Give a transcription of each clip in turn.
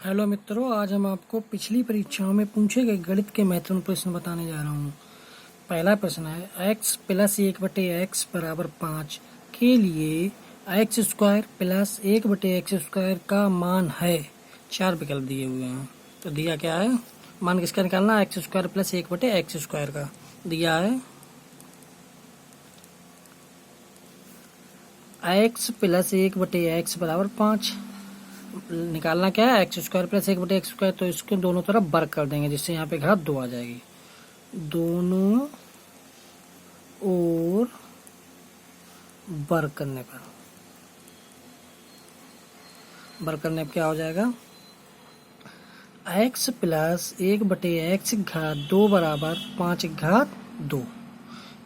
Hello मित्रों, आज हम आपको पिछली परीक्षाओं में पूछे गए गणित के महत्वपूर्ण प्रश्न बताने जा रहा हूँ। पहला प्रश्न है x प्लस 1/x बराबर 5 के लिए एक्स स्क्वायर प्लस 1/x² का मान है। 4 विकल्प दिए हुए हैं। तो दिया क्या है, मान किसका निकालना है, x² प्लस 1/x² का दिया है। x प्लस 1/x बराबर 5 निकालना क्या है, x² प्लस 1/x²। तो इसको दोनों तरफ वर्ग कर देंगे जिससे यहाँ पे घात 2 आ जाएगी। दोनों और वर्ग करने पर क्या हो जाएगा, x प्लस 1/x घात 2 बराबर 5 घात 2।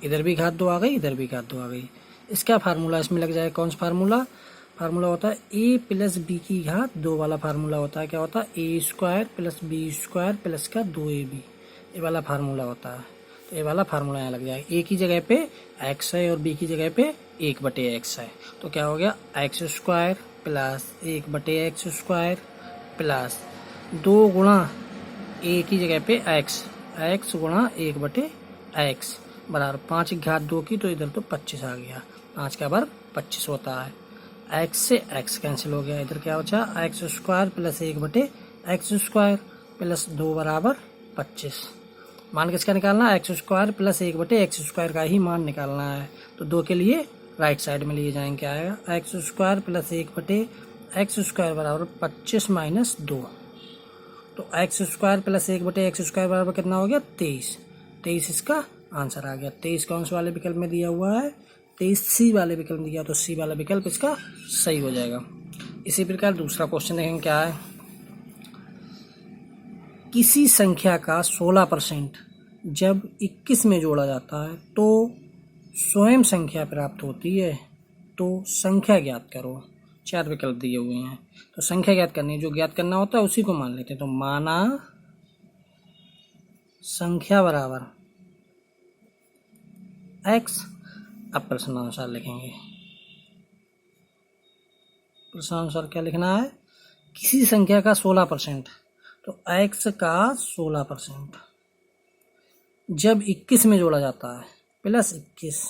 इधर भी घात 2 आ गई, इधर भी घात 2 आ गई। इसका फार्मूला इसमें लग जाएगा। कौन सा फार्मूला होता है a प्लस बी की घात 2 वाला फार्मूला होता है। क्या होता है, a² प्लस b² प्लस का 2ab, ये वाला फार्मूला होता है। तो ये वाला फार्मूला यहाँ लग जाएगा। a की जगह पे x है और b की जगह पे 1/x है। तो क्या हो गया, x² प्लस 1/x² प्लस 2 गुणा a की जगह पे x गुणा 1/x बराबर 5 घात 2 की। तो इधर तो 25 आ गया। 5 का वर्ग 25 होता है। x से x कैंसिल हो गया। इधर क्या बचा, x² प्लस 1/x² प्लस 2 बराबर 25। मान किसका निकालना है, x² प्लस 1/x² का ही मान निकालना है। तो 2 के लिए राइट साइड में लिए जाएंगे। क्या आएगा, x² प्लस 1/x² बराबर 25 माइनस 2। तो x² प्लस 1/x² बराबर कितना हो गया, 23। 23 इसका आंसर आ गया। 23 कौन से वाले विकल्प में दिया हुआ है, 23 सी वाले विकल्प में दिया। तो सी वाला विकल्प इसका सही हो जाएगा। इसी प्रकार दूसरा क्वेश्चन देखेंगे क्या है। किसी संख्या का 16% जब 21 में जोड़ा जाता है तो स्वयं संख्या प्राप्त होती है। तो संख्या ज्ञात करो। 4 विकल्प दिए हुए हैं। तो संख्या ज्ञात करनी है, जो ज्ञात करना होता है उसी को मान लेते हैं। तो माना संख्या बराबर x। अब प्रश्नानुसार लिखेंगे। प्रश्नानुसार क्या लिखना है, किसी संख्या का 16%, तो x का 16% जब 21 में जोड़ा जाता है प्लस 21,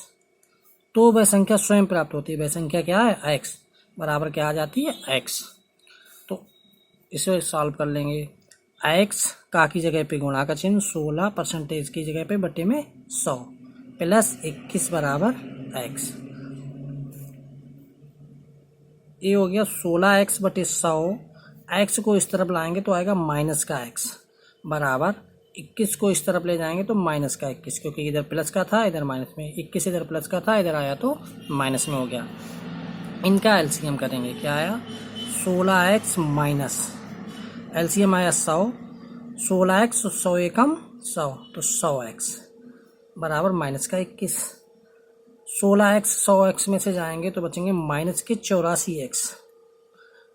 तो वह संख्या स्वयं प्राप्त होती है। वह संख्या क्या है, x बराबर क्या आ जाती है, x। तो इसे सॉल्व कर लेंगे। x का की जगह पे गुणा का चिन्ह, 16% की जगह पे बटे में 100 प्लस 21 बराबर x। ये हो गया 16x बटे 100। x को इस तरफ लाएंगे तो आएगा माइनस का x बराबर 21 को इस तरफ ले जाएंगे तो माइनस का 21, क्योंकि इधर प्लस का था इधर माइनस में, 21 इधर प्लस का था इधर आया तो माइनस में हो गया। इनका एलसीएम करेंगे। क्या आया, 16x माइनस एलसीएम आया 100। 16x 100 एकम 100, तो 100x बराबर माइनस का 21। 16x 100x में से जाएंगे तो बचेंगे माइनस के 84x,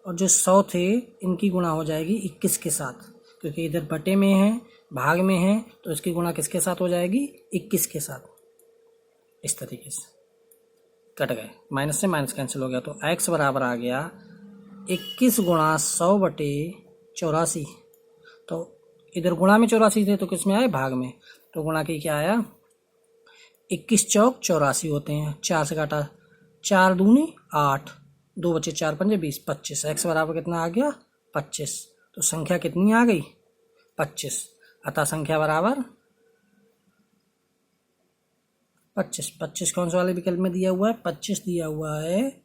और जो 100 थे इनकी गुणा हो जाएगी 21 के साथ, क्योंकि इधर बटे में है भाग में है तो इसकी गुणा किसके साथ हो जाएगी, 21 के साथ। इस तरीके से कट गए, माइनस से माइनस कैंसिल हो गया। तो x बराबर आ गया 21 गुणा 100 बटे 84। तो इधर गुणा में 84 थे तो किस में आए, भाग में। तो गुणा की क्या आया, 21 चौक 84 होते हैं। 4 से काटा, 4 दूनी 8, 2 बचे 4 पंजे 20, 25। x बराबर कितना आ गया, 25। तो संख्या कितनी आ गई, 25। अतः संख्या बराबर 25। 25 कौन से वाले विकल्प में दिया हुआ है, 25 दिया हुआ है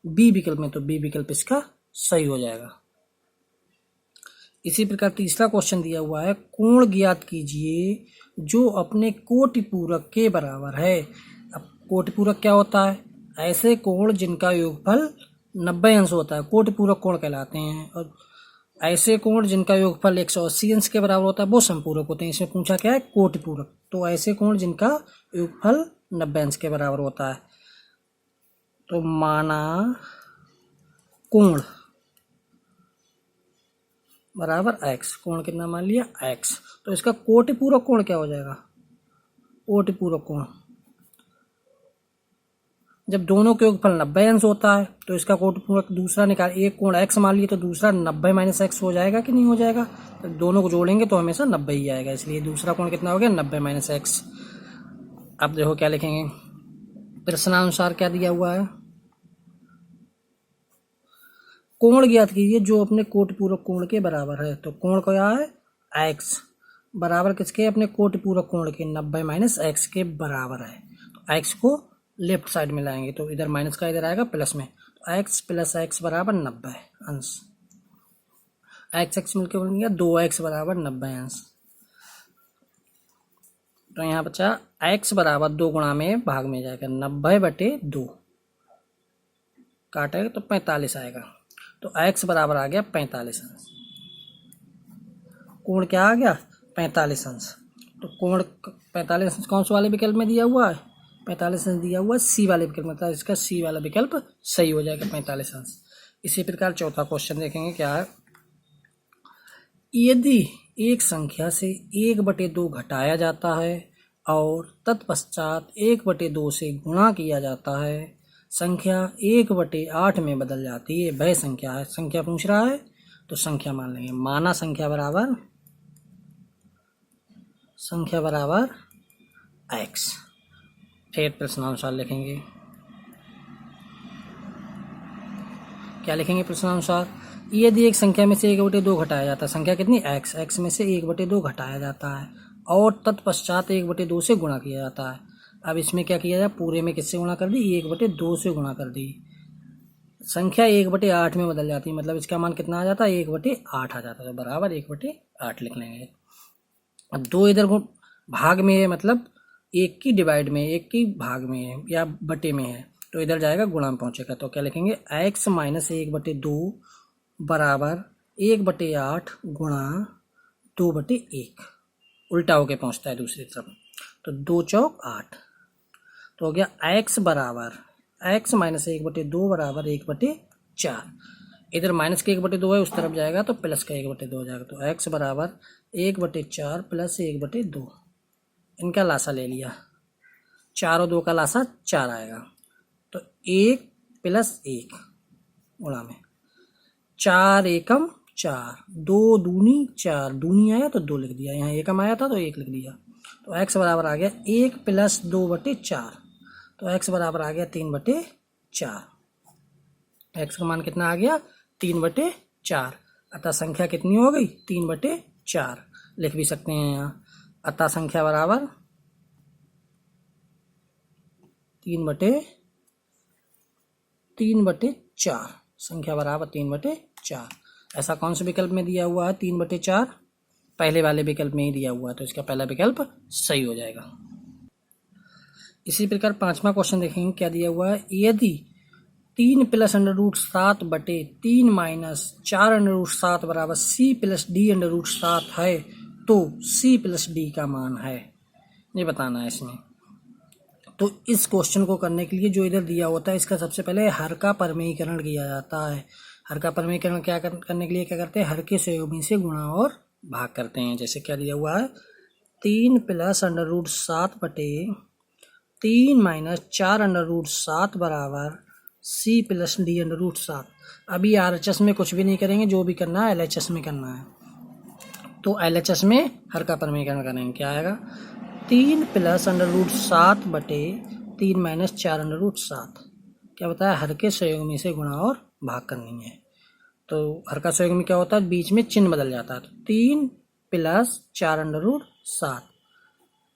बी विकल्प में। तो बी विकल्प इसका सही हो जाएगा। इसी प्रकार तीसरा क्वेश्चन दिया हुआ है, कोण ज्ञात कीजिए जो अपने कोटि पूरक के बराबर है। अब कोटि पूरक क्या होता है, ऐसे कोण जिनका योगफल 90 अंश होता है कोटि पूरक कोण कहलाते हैं। और ऐसे कोण जिनका योगफल 180 अंश के बराबर होता है वो समपूरक होते हैं। इसमें पूछा क्या है, कोटि पूरक। तो ऐसे कोण जिनका योगफल 90 अंश के बराबर होता है। तो माना कोण बराबर x, कोण कितना मान लिया, x। तो इसका कोटि पूरक कोण क्या हो जाएगा, कोटि पूरक कोण जब दोनों के योगफल 90 अंश होता है तो इसका कोण पूरक दूसरा निकाल, एक कोण x मान लिए तो दूसरा 90 माइनस एक्स हो जाएगा कि नहीं हो जाएगा? तो दोनों को जोड़ेंगे तो हमेशा 90 ही आएगा, इसलिए दूसरा कोण कितना हो गया? 90 माइनस एक्स। अब देखो क्या लिखेंगे, प्रश्नानुसार क्या दिया हुआ है, कोण ज्ञात कीजिए जो अपने कोटि पूरक कोण के बराबर है। तो कोण क्या है? x बराबर किसके? अपने कोटि पूरक कोण के, 90 माइनस एक्स के बराबर है। तो x को लेफ्ट साइड में लाएंगे तो इधर माइनस का इधर आएगा प्लस में, तो x प्लस एक्स बराबर 90 अंश। x मिलकर बन गया 2x बराबर 90 अंश। तो यहाँ बचा x बराबर 2 गुणा में भाग में जाएगा, 90/2 काटेगा तो 45 आएगा। तो x बराबर आ गया 45 अंश। कोण क्या आ गया? 45 अंश। तो कोण 45 अंश कौन से वाले विकल्प में दिया हुआ है? 45 अंश दिया हुआ है सी वाले विकल्प में, तो इसका सी वाला विकल्प सही हो जाएगा 45 अंश। इसी प्रकार चौथा क्वेश्चन देखेंगे क्या है, यदि एक संख्या से 1/2 घटाया जाता है और तत्पश्चात 1/2 से गुणा किया जाता है, संख्या 1/8 में बदल जाती है, वह संख्या है। संख्या पूछ रहा है तो संख्या मान लेंगे, माना संख्या बराबर x। फिर प्रश्नानुसार लिखेंगे, क्या लिखेंगे प्रश्नानुसार, यदि एक संख्या में से 1/2 घटाया जाता है, संख्या कितनी? x में से 1/2 घटाया जाता है और तत्पश्चात 1/2 से गुणा किया जाता है। अब इसमें क्या किया जाए, पूरे में किससे गुणा कर दी? 1/2 से गुणा कर दी। संख्या 1/8 में बदल जाती है, मतलब इसका मान कितना आ जाता है? 1/8 आ जाता है, बराबर 1/8 लिख लेंगे। अब 2 इधर भाग में है, मतलब 1 की डिवाइड में, 1 की भाग में है या बटे में है, तो इधर जाएगा गुणा में पहुंचेगा। तो क्या लिखेंगे, x माइनस 1/2 बराबर 1/8 गुणा 2/1, उल्टा होके पहुंचता है दूसरी तरफ, तो 2 चौक 8। तो हो गया x बराबर, x माइनस 1/2 बराबर 1/4। इधर माइनस के 1/2 है, उस तरफ जाएगा तो प्लस का 1/2 हो जाएगा। तो x बराबर 1/4 प्लस 1/2, इनका लासा ले लिया, 4 और 2 का लासा 4 आएगा। तो 1 प्लस 1 गुणा में 4 एकम 4, 2 दूनी 4, दूनी आया तो 2 लिख दिया, यहाँ एकम आया था तो 1 लिख दिया। तो x बराबर आ गया 1 प्लस 2/4, तो x बराबर आ गया 3/4। x का मान कितना आ गया? 3/4। अतः संख्या कितनी हो गई? 3/4 लिख भी सकते हैं यहाँ। अतः संख्या बराबर 3/4, संख्या बराबर 3/4। ऐसा कौन से विकल्प में दिया हुआ है 3/4? पहले वाले विकल्प में ही दिया हुआ है, तो इसका पहला विकल्प सही हो जाएगा। इसी प्रकार 5वां क्वेश्चन देखेंगे क्या दिया हुआ है, यदि 3 प्लस √7/3 माइनस 4 √7 बराबर c प्लस d √7 है तो c प्लस d का मान है, ये बताना है इसमें। तो इस क्वेश्चन को करने के लिए जो इधर दिया होता है, इसका सबसे पहले हर का परमेयीकरण किया जाता है। हर का परमेयीकरण क्या करने के लिए क्या करते हैं, हर के सहयोगी से गुणा और भाग करते हैं। जैसे क्या दिया हुआ है, 3 प्लस √7/3 माइनस 4 बराबर c प्लस d √7। अभी RHS में कुछ भी नहीं करेंगे, जो भी करना है LHS में करना है। तो LHS में हर का परमेयीकरण करेंगे, क्या आएगा, 3 प्लस √7/3 माइनस 4 क्या बताया, हर के सहयोगी से गुणा और भाग करनी है। तो हर का सहयोगी क्या होता है, बीच में चिन्ह बदल जाता है। तो 3 प्लस 4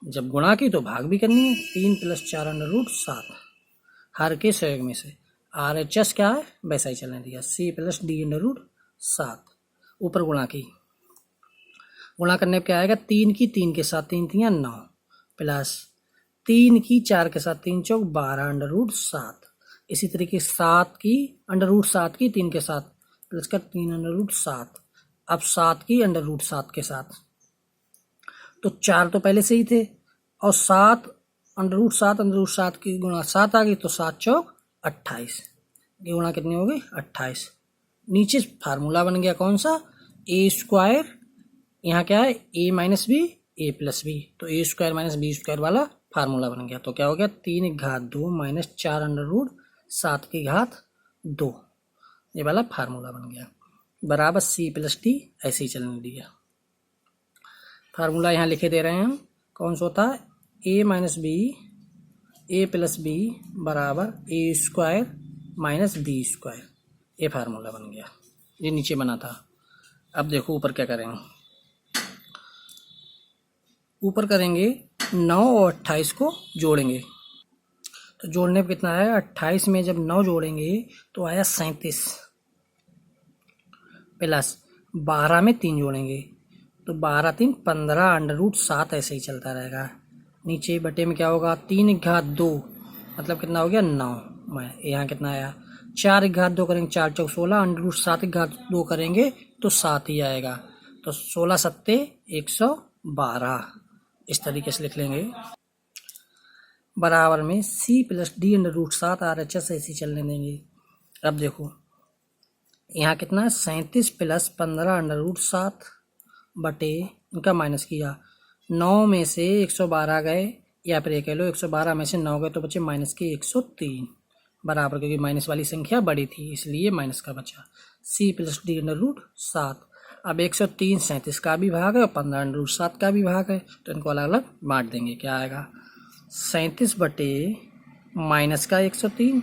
जब गुणा की तो भाग भी करनी है, 3 प्लस 4 हर के सहयोगी से। RHS क्या है वैसा ही चलने दिया, c प्लस d ऊपर गुणा की, गुणा करने पर क्या आएगा, 3 की 3 के साथ 3 3 9 प्लस 3 की 4 के साथ 3 चौक 12 इसी तरीके 7 की √7 की 3 के साथ प्लस का 3 अब 7 की √7 के साथ, तो 4 तो पहले से ही थे और 7 √7 की गुणा 7 आ गई, तो 7 चौक 28, ये गुणा कितनी हो गई 28। नीचे फार्मूला बन गया कौन सा, a², यहाँ क्या है a minus B a plus B, तो a² माइनस b² वाला फार्मूला बन गया। तो क्या हो गया, 3 घात 2 माइनस 4 अंडर रूट 7 की घात 2, ये वाला फार्मूला बन गया, बराबर सी प्लस डी ऐसे ही चलने दिया। फार्मूला यहाँ लिखे दे रहे हैं हम, कौन सा होता है, ए माइनस बी, ए प्लस बी बराबर ए स्क्वायर माइनस बी स्क्वायर, ये फार्मूला बन गया, ये नीचे बना था। अब देखो ऊपर क्या करेंगे, ऊपर करेंगे 9 और 28 को जोड़ेंगे। तो जोड़ने पे कितना आया, 28 में जब 9 जोड़ेंगे तो आया 37, प्लस 12 में 3 जोड़ेंगे तो 12 3 15 अंडर रूट 7 ऐसे ही चलता रहेगा। नीचे बटे में क्या होगा, 3 घात 2 मतलब कितना हो गया 9, मैं यहाँ कितना आया, 4 घात 2 करेंगे 4 चौक 16, अंडर रूट 7 घात 2 करेंगे तो 7 ही आएगा। तो 16 सत्ते 112, इस तरीके से लिख लेंगे। बराबर में C plus D under root 7 RHS ऐसे चलने देंगे। अब देखो यहाँ कितना है, 37 प्लस 15 अंडर रूट 7 बटे, इनका माइनस किया, 9 में से 112 गए, या फिर ये कह लो 112 में से 9 गए तो बचे माइनस के 103, बराबर, क्योंकि माइनस वाली संख्या बड़ी थी इसलिए माइनस का बचा। C plus D under root 7, अब 103 37 का भी भाग है और 15 अंडर रूट 7 का भी भाग है, तो इनको अलग अलग बांट देंगे। क्या आएगा, 37 बटे माइनस का 103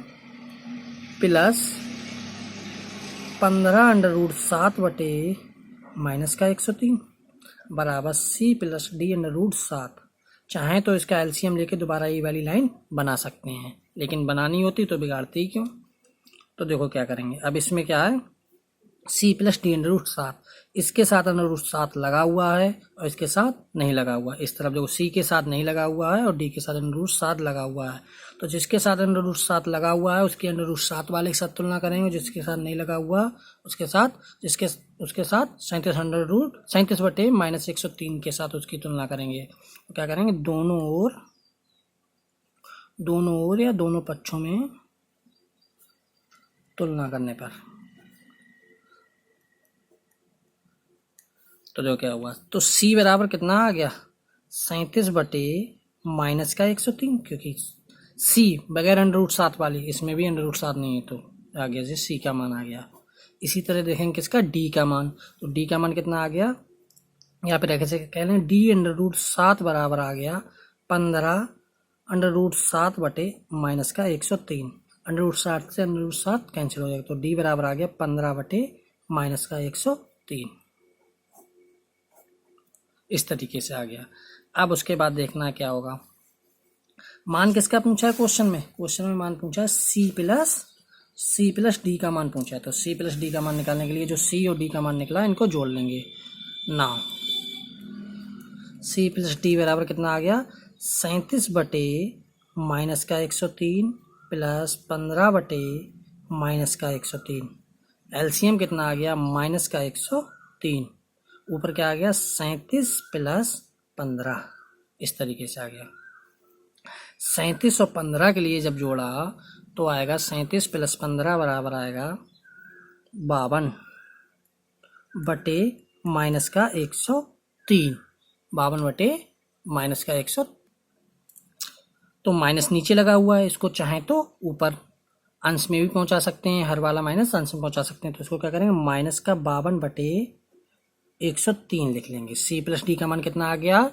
प्लस 15 अंडर रूट 7 बटे माइनस का 103 बराबर C plus D under root 7। चाहें तो इसका एलसीएम लेके दोबारा ये वाली लाइन बना सकते हैं, लेकिन बनानी होती तो बिगाड़ते ही क्यों। तो देखो क्या करेंगे, अब इसमें क्या है, C plus D under root 7, इसके साथ अंडर रूट 7 लगा हुआ है और इसके साथ नहीं लगा हुआ है। इस तरफ देखो सी के साथ नहीं लगा हुआ है और डी के साथ अंडर रूट 7 लगा हुआ है। तो जिसके साथ अंडर रूट 7 लगा हुआ है उसकी अंडर रूट 7 वाले के साथ तुलना करेंगे, जिसके साथ नहीं लगा हुआ उसके साथ, उसके साथ 37 अंडर रूट 37 बटे माइनस 103 के साथ उसकी तुलना करेंगे। तो क्या करेंगे, दोनों ओर या दोनों पक्षों में तुलना करने पर, तो जो क्या हुआ, तो C बराबर कितना आ गया, 37 बटे माइनस का 103, क्योंकि C बगैर अंडर रूट 7 वाली, इसमें भी अंडर रूट 7 नहीं है तो आ गया जी C का मान आ गया। इसी तरह देखेंगे किसका, D का मान, तो D का मान कितना आ गया, यहाँ पे कैसे कह लें, D अंडर रूट 7 बराबर आ गया 15 अंडर रूट 7 बटे माइनस का 103, अंडर रूट 7 से अंडर रूट 7 कैंसिल हो जाएगा, तो D बराबर आ गया 15 बटे माइनस का 103, इस तरीके से आ गया। अब उसके बाद देखना क्या होगा, मान किसका पूछा है क्वेश्चन में मान पूछा है सी प्लस डी का मान पूछा है। तो सी प्लस डी का मान निकालने के लिए जो सी और डी का मान निकला इनको जोड़ लेंगे। नाउ सी प्लस डी बराबर कितना आ गया, 37 बटे माइनस का 103 प्लस 15 बटे माइनस का 103, एलसीएम कितना आ गया, माइनस का 103, ऊपर क्या आ गया 37 प्लस 15, इस तरीके से आ गया। 37 और 15 के लिए जब जोड़ा तो आएगा 37 प्लस 15 बराबर आएगा 52 बटे माइनस का 103, 52 बटे माइनस का 100, तो माइनस नीचे लगा हुआ है, इसको चाहें तो ऊपर अंश में भी पहुंचा सकते हैं, हर वाला माइनस अंश में पहुंचा सकते हैं। तो इसको क्या करेंगे, माइनस का 52 बटे 103 लिख लेंगे। सी प्लस डी का मान कितना आ गया,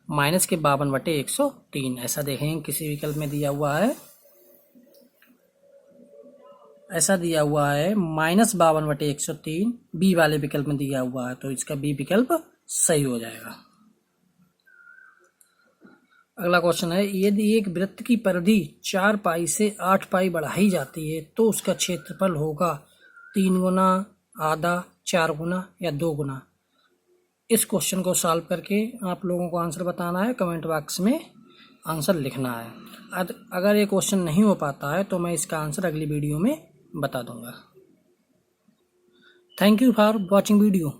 माइनस के 52 बटे 103, ऐसा देखेंगे किसी विकल्प में दिया हुआ है, ऐसा दिया हुआ है माइनस 52 बटे 103, बी वाले विकल्प में दिया हुआ है, तो इसका बी विकल्प सही हो जाएगा। अगला क्वेश्चन है, यदि एक वृत्त की परिधि 4 पाई से 8 पाई बढ़ाई जाती है तो उसका क्षेत्रफल होगा 3 गुना, आधा, 4 गुना या 2 गुना। इस क्वेश्चन को सॉल्व करके आप लोगों को आंसर बताना है, कमेंट बॉक्स में आंसर लिखना है। अगर ये क्वेश्चन नहीं हो पाता है तो मैं इसका आंसर अगली वीडियो में बता दूंगा। Thank you for watching video.